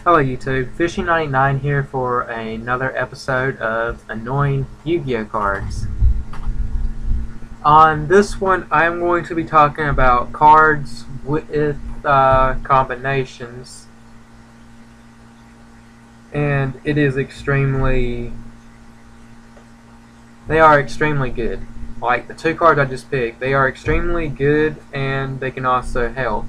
Hello YouTube, Fishy99 here for another episode of annoying Yu-Gi-Oh cards. On this one I'm going to be talking about cards with combinations, and they are extremely good. Like the two cards I just picked, they are extremely good and they can also help.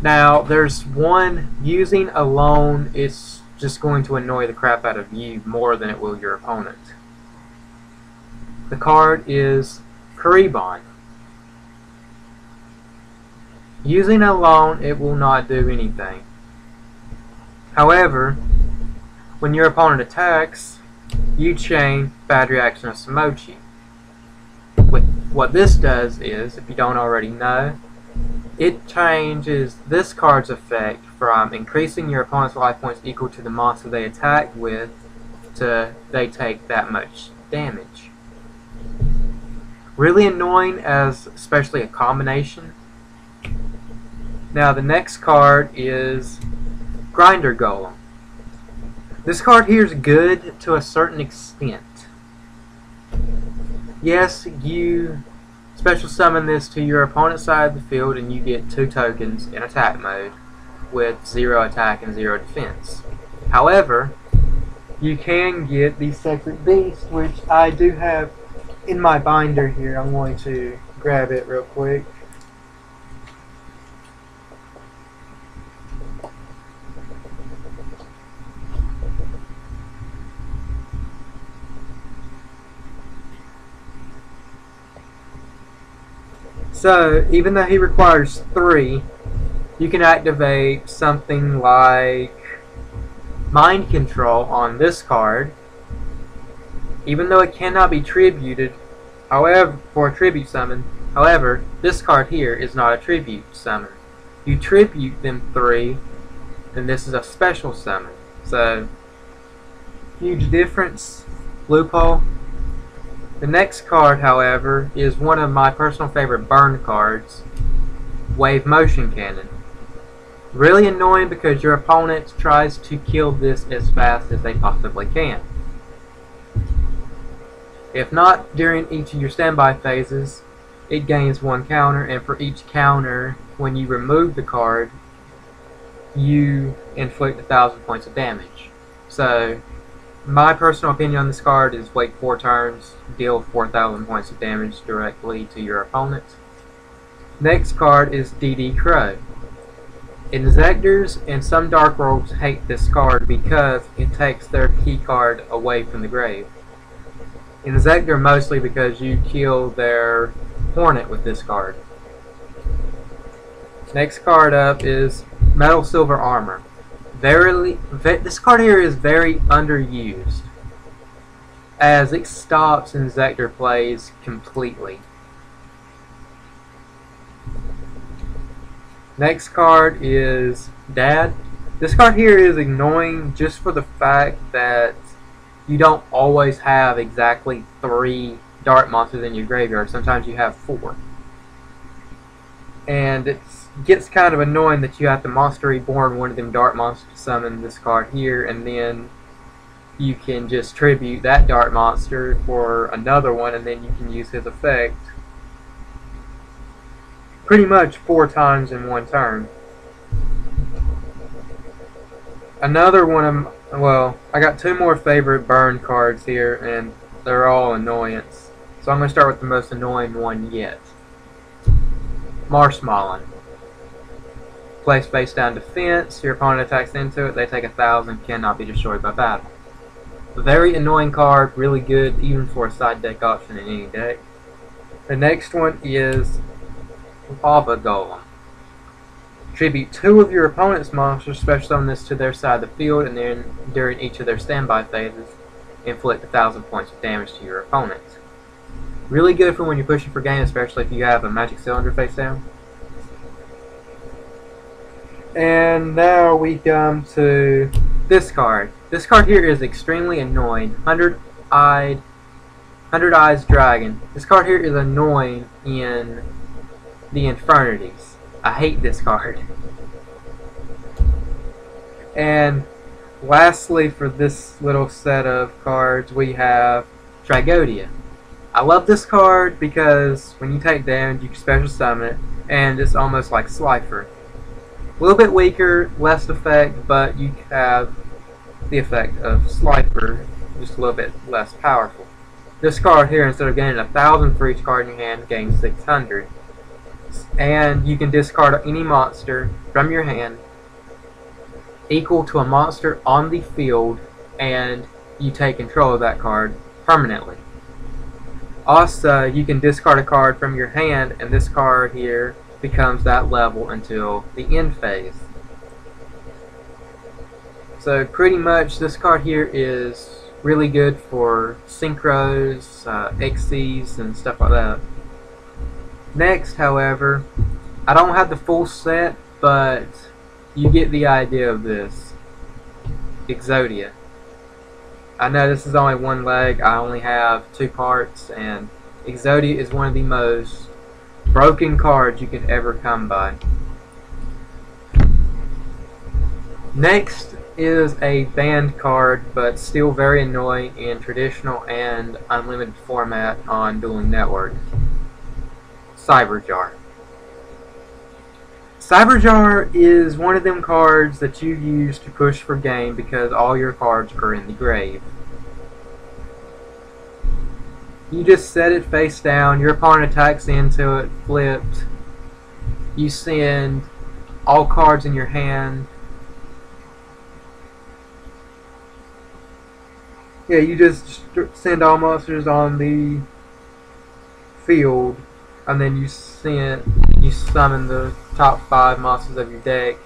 Now, there's one, using alone, it's just going to annoy the crap out of you more than it will your opponent. The card is Karibon. Using alone, it will not do anything. However, when your opponent attacks, you chain bad reaction of Samochi. What this does is, if you don't already know, it changes this card's effect from increasing your opponent's life points equal to the monster they attack with to they take that much damage. Really annoying, as especially a combination. Now the next card is Grinder Golem. This card here is good to a certain extent. Yes, you special summon this to your opponent's side of the field and you get 2 tokens in attack mode with 0 attack and 0 defense. However, you can get the Sacred Beast, which I do have in my binder here. I'm going to grab it real quick. So, even though he requires 3, you can activate something like Mind Control on this card. Even though it cannot be tributed, however, for a tribute summon, however, this card here is not a tribute summon. You tribute them 3, and this is a special summon. So, huge difference, loophole. The next card, however, is one of my personal favorite burn cards, Wave Motion Cannon. Really annoying because your opponent tries to kill this as fast as they possibly can. If not during each of your standby phases, it gains 1 counter, and for each counter, when you remove the card, you inflict 1,000 points of damage. So, my personal opinion on this card is wait 4 turns, deal 4,000 points of damage directly to your opponent. Next card is DD Crow. Inzectors and some Dark Worlds hate this card because it takes their key card away from the grave. Inzector mostly because you kill their Hornet with this card. Next card up is Metal Silver Armor. This card here is very underused, as it stops Inzector plays completely. Next card is Dad. This card here is annoying just for the fact that you don't always have exactly 3 Dart monsters in your graveyard. Sometimes you have 4. And it gets kind of annoying that you have to Monster Reborn one of them Dart monsters to summon this card here, and then you can just tribute that Dart monster for another one, and then you can use his effect pretty much 4 times in 1 turn. Another one of, well, I got 2 more favorite burn cards here, and they're all annoyance. So I'm going to start with the most annoying one yet. Marshmallow. Place face down defense, your opponent attacks into it, they take 1,000, cannot be destroyed by battle. A very annoying card, really good even for a side deck option in any deck. The next one is Lava Golem. Tribute 2 of your opponent's monsters, special summon this to their side of the field, and then during each of their standby phases, inflict 1,000 points of damage to your opponent. Really good for when you're pushing for game, especially if you have a magic cylinder face down. And now we come to this card. This card here is extremely annoying. 100 Eyes Dragon. This card here is annoying in the Infernities. I hate this card. And lastly, for this little set of cards, we have Trigodia. I love this card because when you take damage, you can special summon it, and it's almost like Slifer. A little bit weaker, less effect, but you have the effect of Slifer, just a little bit less powerful. This card here, instead of gaining 1,000 for each card in your hand, gains 600. And you can discard any monster from your hand equal to a monster on the field, and you take control of that card permanently. Also, you can discard a card from your hand, and this card here becomes that level until the end phase. So pretty much this card here is really good for synchros, XCs, and stuff like that. Next, however, I don't have the full set, but you get the idea of this. Exodia. I know this is only one leg, I only have 2 parts, and Exodia is one of the most broken cards you could ever come by. Next is a banned card, but still very annoying in traditional and unlimited format on Dueling Network. Cyberjar. Cyberjar is one of them cards that you use to push for game because all your cards are in the grave. You just set it face down, your opponent attacks into it, flipped. You send all cards in your hand. Yeah, you just send all monsters on the field, and then you summon the top 5 monsters of your deck.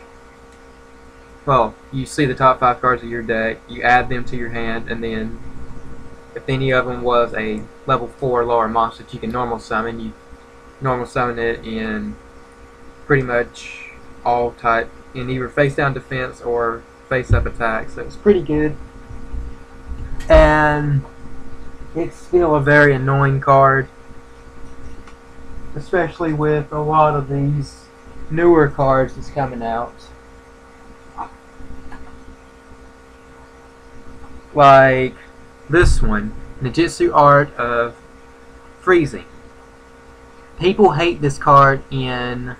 Well, you see the top 5 cards of your deck, you add them to your hand, and then if any of them was a level 4 lower monster that you can normal summon, you normal summon it in pretty much all type, in either face down defense or face up attack, so it's pretty good. And it's still a very annoying card, especially with a lot of these newer cards that's coming out, like this one, Ninjutsu Art of Freezing. People hate this card in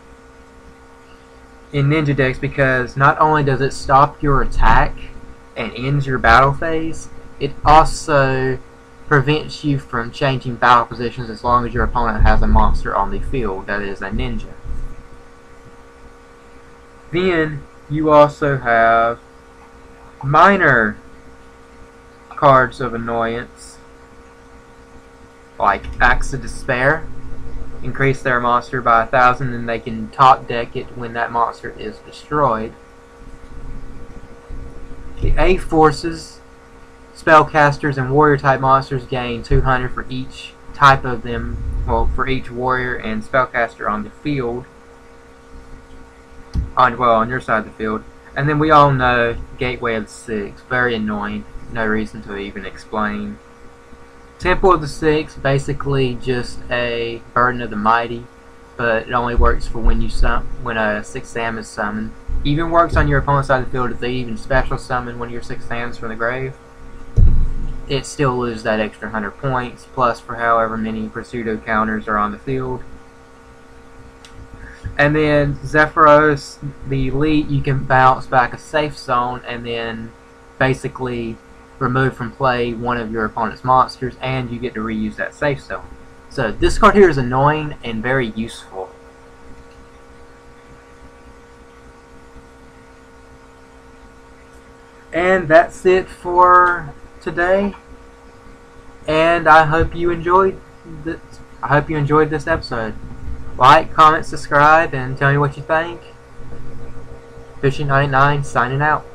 ninja decks because not only does it stop your attack and ends your battle phase, it also prevents you from changing battle positions as long as your opponent has a monster on the field that is a ninja. Then you also have minor cards of annoyance like Axe of Despair. Increase their monster by 1,000 and they can top deck it when that monster is destroyed. The A forces, spellcasters and warrior type monsters gain 200 for each type of them, well, for each warrior and spellcaster on the field, on your side of the field. And then we all know Gateway of the Six, very annoying, no reason to even explain. Temple of the Six, basically just a Burden of the Mighty, but it only works for when a 6 Sam is summoned. Even works on your opponent's side of the field if they even special summon one of your 6 Sams from the grave. It still loses that extra 100 points, plus for however many pseudo counters are on the field. And then Zephyros, the Elite, you can bounce back a safe zone and then basically remove from play one of your opponent's monsters, and you get to reuse that safe zone. So this card here is annoying and very useful. And that's it for today. And I hope you enjoyed this. This episode. Like, comment, subscribe, and tell me what you think. Fishing99 signing out.